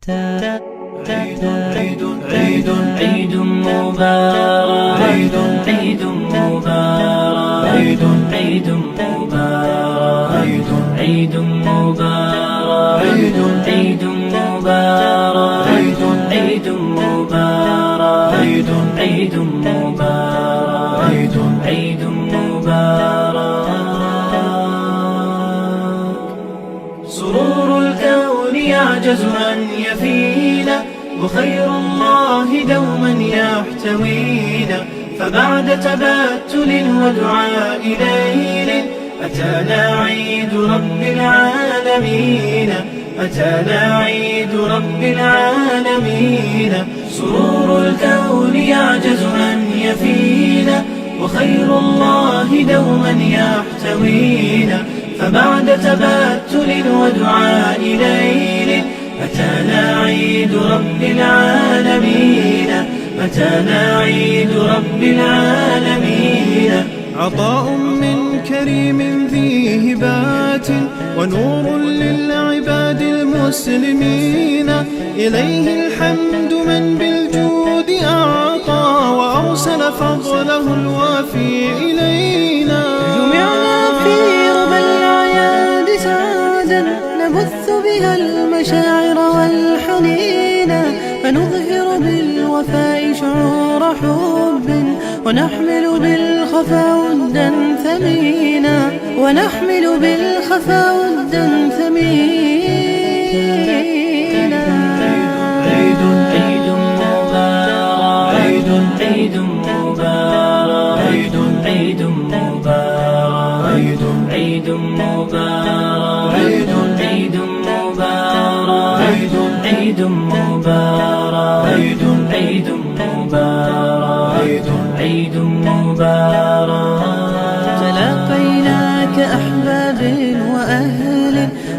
عيد مبارك، عيد مبارك، عيد مبارك، عيد مبارك، عيد مبارك، عيد مبارك، عيد مبارك، عيد مبارك. سرور الكون يعجز أن يفينا، وخير الله دوما يحتوينا. فبعد تبتل ودعاء ليل أتانا عيد رب العالمين، أتانا عيد رب العالمين. سرور الكون يعجز أن يفينا، وخير الله دوما يحتوينا. فبعد تبتل ودعاء ليل أتانا عيد رب العالمين، أتانا عيد رب العالمين. عطاء من كريم ذي هبات، ونور للعباد المسلمين. إليه الحمد من بالجود أعطى، وأرسل فضله الوافي إلينا. جمعنا في ربى الأعياد سعادا، نبث بها المشاعر والحنين. فنظهر بالوفاء شعور حب، ونحمل بالخفا ودا ثمينا، ونحمل بالخفا ودا ثمينا. عيد مبارك، عيد مبارك، عيد مبارك، عيد مبارك، عيد مبارك، عيد مبارك، عيد مبارك، عيد مبارك. تلاقينا كأحباب وأهل،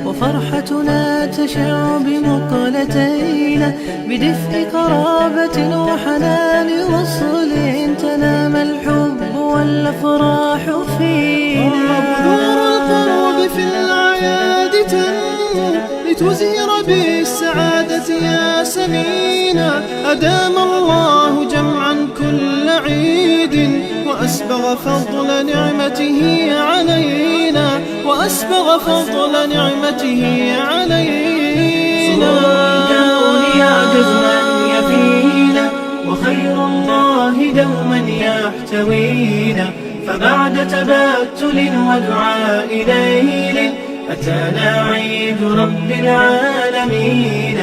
وفرحتنا تشع بمقلتين. بدفء قرابة وحنان وصل، تنام الحب والأفراح فينا. بذور القلوب في الأعياد تنمو، لتزهر بالسعادة يا سمينا. أدام الله جمعا كل عيد، وأسبغ فضل نعمته علينا، وأسبغ فضل نعمته علينا. الكون يعجز أن يفينا، وخير الله دوما يحتوينا. فبعد تبتل ودعاء ليل أتانا عيد رب العالمين،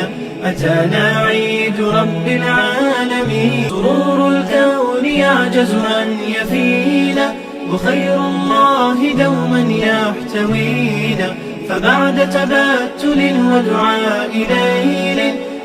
أتانا عيد رب العالمين. سرور الكون يعجز أن يفينا، وخير الله دوما يحتوينا. فبعد تبتل ودعاء ليل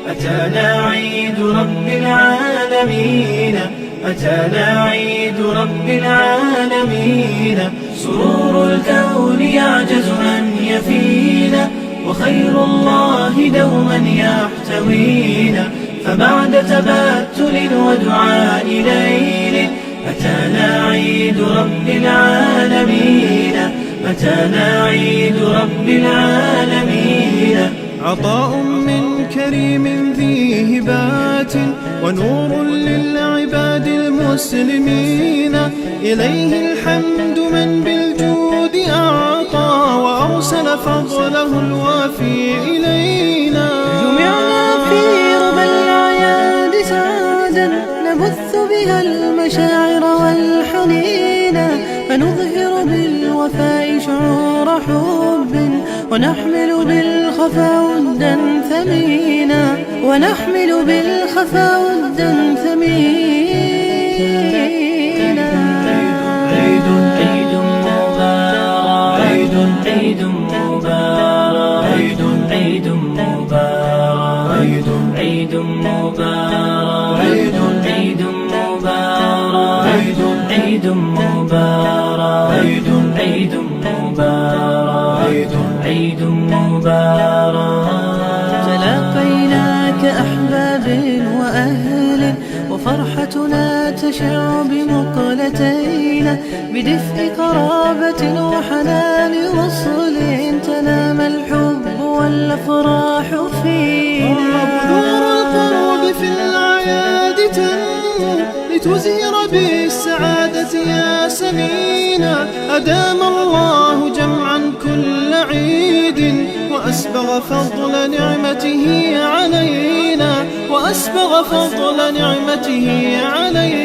أتانا عيد رب العالمين، أتانا عيد رب العالمين. سرور الكون يعجز أن يفينا، وخير الله دوما يحتوينا. فبعد تبتل ودعاء ليل أتانا عيد رب العالمين، أتانا عيد رب العالمين. عطاء من كريم ذي هبات، ونور للعباد المسلمين. إليه الحمد من بالجود أعطى، وأرسل فضله الوافي إلينا. جمعنا في ربى الأعياد سعادا، نبث بها المشاعر والحنين. فنظهر بالوفاء شعور حب، ونحمل بالخفا ودا ثمينا، ونحمل بالخفا ودا ثمينا. عيد مبارك، عيد مبارك، عيد مبارك، عيد مبارك، عيد مبارك، عيد مبارك، عيد مبارك، عيد مبارك. تلاقينا كأحباب وأهل، وفرحتنا تشع بمقلتين. بدفء قرابة وحنان وصل، تنام الحب والأفراح فينا. تنمو لتزهر بالسعادة يا سنينا. أدام الله جمعا كل عيد وأسبغ فضل نعمته علينا، وأسبغ فضل نعمته علينا.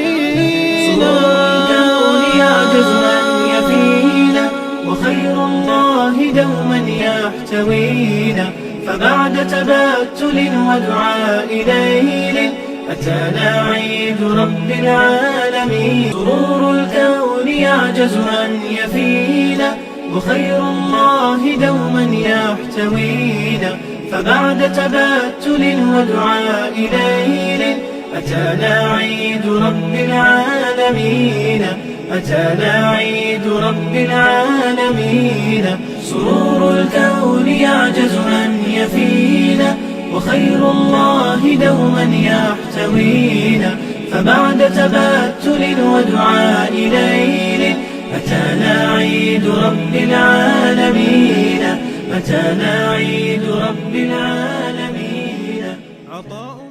الكون يعجز أن يفينا، وخير الله دوما يحتوينا. فبعد تبتل ودعاء ليل أتانا عيد رب العالمين. سرور الكون يعجز أن يفينا، وخير الله دوما يحتوينا. فبعد تبتل ودعاء ليل أتانا عيد رب العالمين. أتانا عيد رب العالمين. سرور الكون يعجز أن يفينا، وخير الله دوما يحتوينا. فبعد تبتل ودعاء ليل أتانا عيد رب العالمين. أتانا عيد رب العالمين. عطاء